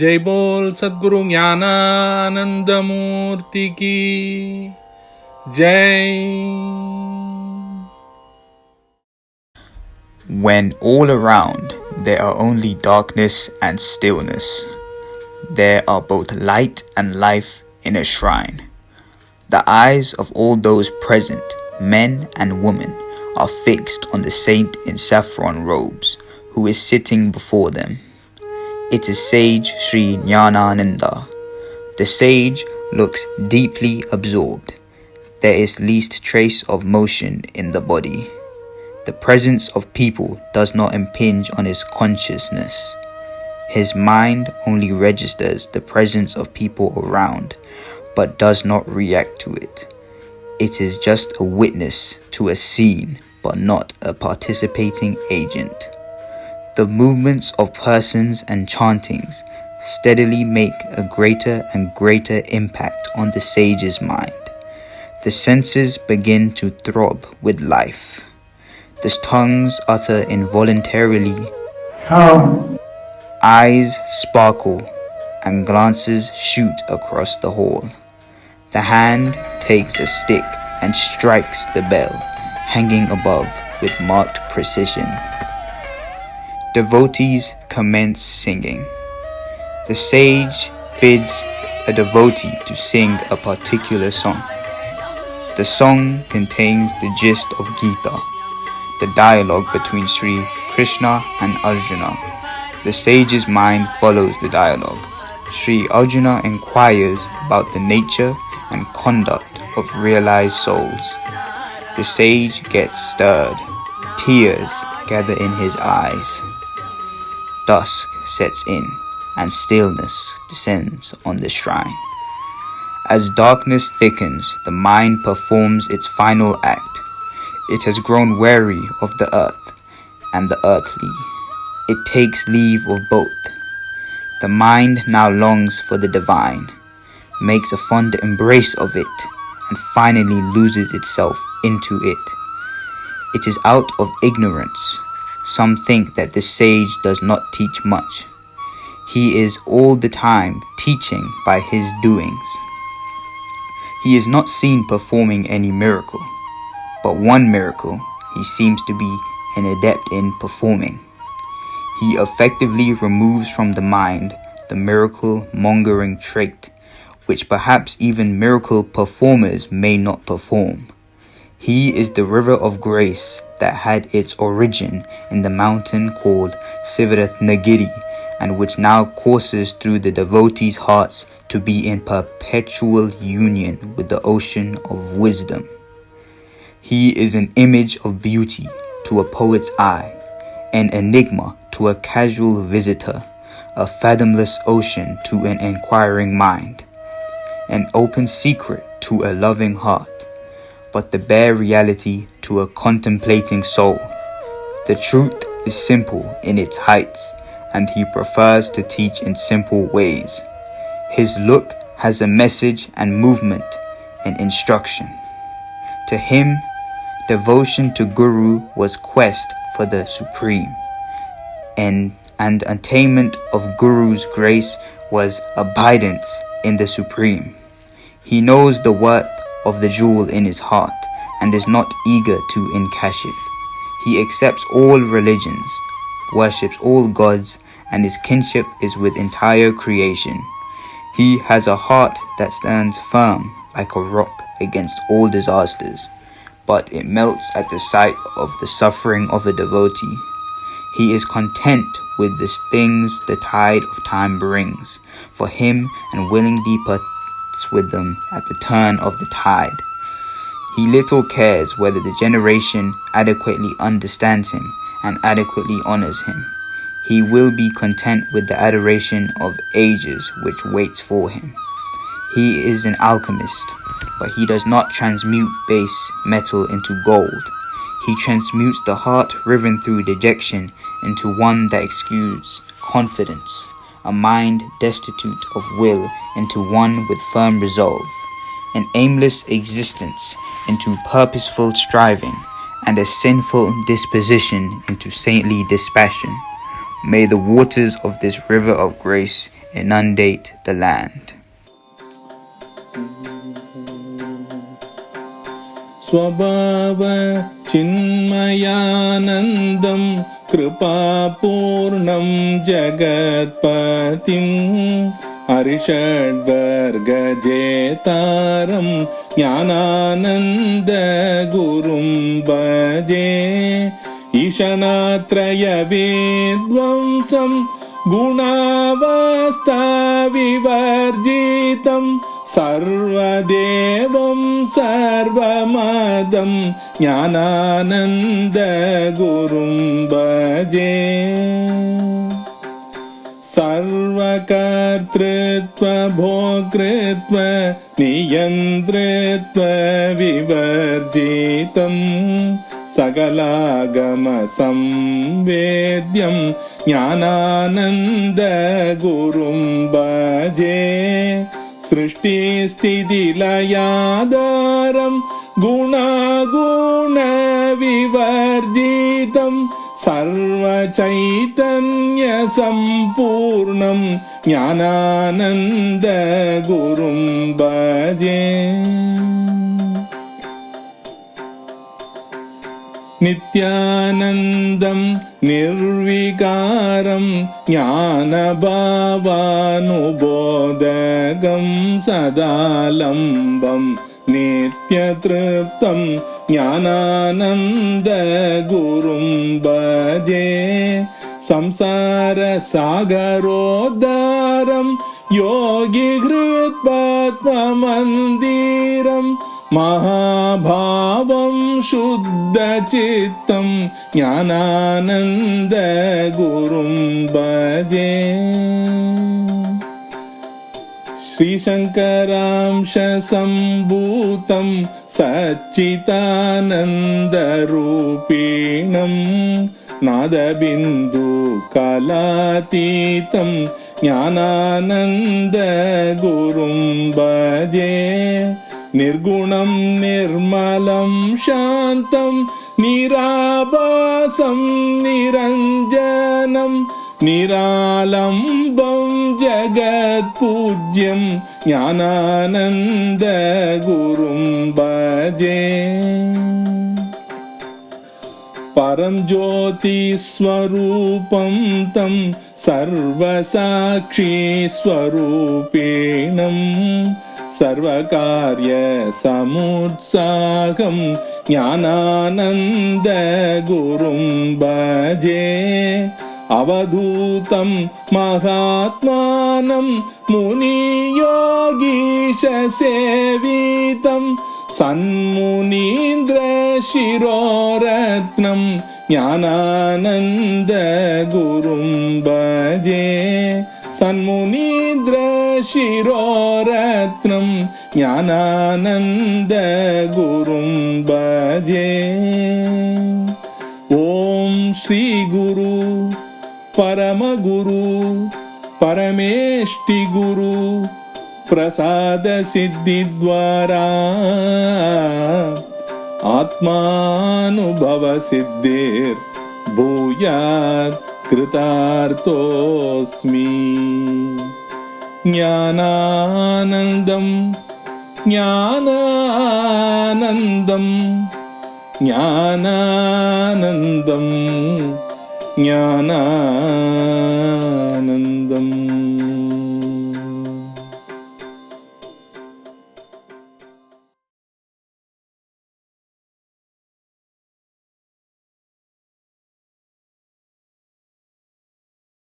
जय बोल सद्गुरु ज्ञानानंद मूर्ति की जय. When all around there are only darkness and stillness, there are both light and life in a shrine. The eyes of all those present, men and women, are fixed on the saint in saffron robes, who is sitting before them. It is sage Sri Gnanananda. The sage looks deeply absorbed. There is least trace of motion in the body. The presence of people does not impinge on his consciousness. His mind only registers the presence of people around, but does not react to it. It is just a witness to a scene, but not a participating agent. The movements of persons and chantings steadily make a greater and greater impact on the sage's mind. The senses begin to throb with life. The tongues utter involuntarily. Eyes sparkle and glances shoot across the hall. The hand takes a stick and strikes the bell, hanging above with marked precision. Devotees commence singing. The sage bids a devotee to sing a particular song. The song contains the gist of Gita, the dialogue between Sri Krishna and Arjuna. The sage's mind follows the dialogue. Sri Arjuna inquires about the nature and conduct of realized souls. The sage gets stirred. Tears gather in his eyes. Dusk sets in, and stillness descends on the shrine. As darkness thickens, the mind performs its final act. It has grown weary of the earth and the earthly. It takes leave of both. The mind now longs for the divine, makes a fond embrace of it, and finally loses itself into it. It is out of ignorance. Some think that the sage does not teach much. He is all the time teaching by his doings. He is not seen performing any miracle, but one miracle he seems to be an adept in performing. He effectively removes from the mind the miracle-mongering trait, which perhaps even miracle performers may not perform. He is the river of grace that had its origin in the mountain called Gnanananda Giri, and which now courses through the devotees' hearts to be in perpetual union with the ocean of wisdom. He is an image of beauty to a poet's eye, an enigma to a casual visitor, a fathomless ocean to an inquiring mind, an open secret to a loving heart, but the bare reality to a contemplating soul. The truth is simple in its heights, and he prefers to teach in simple ways. His look has a message and movement and instruction. To him, devotion to Guru was quest for the supreme, and attainment of Guru's grace was abidance in the supreme. He knows the worth of the jewel in his heart and is not eager to encash it. He accepts all religions, worships all gods, and his kinship is with entire creation. He has a heart that stands firm like a rock against all disasters, but it melts at the sight of the suffering of a devotee. He is content with the things the tide of time brings for him and willingly parts with them at the turn of the tide. He little cares whether the generation adequately understands him and adequately honors him. He will be content with the adoration of ages which waits for him. He is an alchemist, but he does not transmute base metal into gold. He transmutes the heart riven through dejection into one that exudes confidence, a mind destitute of will into one with firm resolve, an aimless existence into purposeful striving, and a sinful disposition into saintly dispassion. may the waters of this river of grace inundate the land. Swabhava Chinmayanandam Kripapurnam Jagatpatim Arishadvargajetaram Gnanananda Gurum Bhaje Ishanatraya Vidvamsam Gunavasta Vivarjitam Sarvadevam Sarvamadam Gnanananda Gurum Bhaje Sarvakartritva Bhokritva Niyantritva Vivarjitam Sagalagama Samvedyam Gnanananda Gurum Bhaje Srishti Sthiti Layadaram Guna Guna Vivarjitam Sarva Chaitanya Sampurnam Gnanananda Gurum Bhaje Nityanandam Nirvikaram Jnanabhavanubodhagam Sadalambam Nityatriptam Gnanananda Gurum Bhaje Samsara Sagarodharam Yogi Hritpatma Mandiram Mahabhavam Shuddha Chittam Gnanananda Gurum Bhaje Shri Shankaramsha Sambhutam Satchitananda Rupinam Nadabindu Kalatitam Gnanananda Gurum Bhaje Nirgunam Nirmalam Shantam Nirabasam Niranjanam Niralambam Jagatpujyam Gnanananda Gurum Bhaje Param Jyoti Swarupam Tam Sarvasakshi Swarupinam Sarvakarya Samutsagam Gnanananda Gurum Bhaje Avadhutam Mahatmanam Muni Yogisha Sevitam Sanmunindra Shiroratnam Gnanananda Gurum Bhaje Sanmunindra Shiroratnam Gnanananda Gurum Bhaje Om Shri Guru Paramaguru Parameshti Guru Prasada Siddhi Dwara Atmanubhava Siddhir Bhuyat Kritarthosmi Gnananandam Gnananandam Gnananandam Gnananandam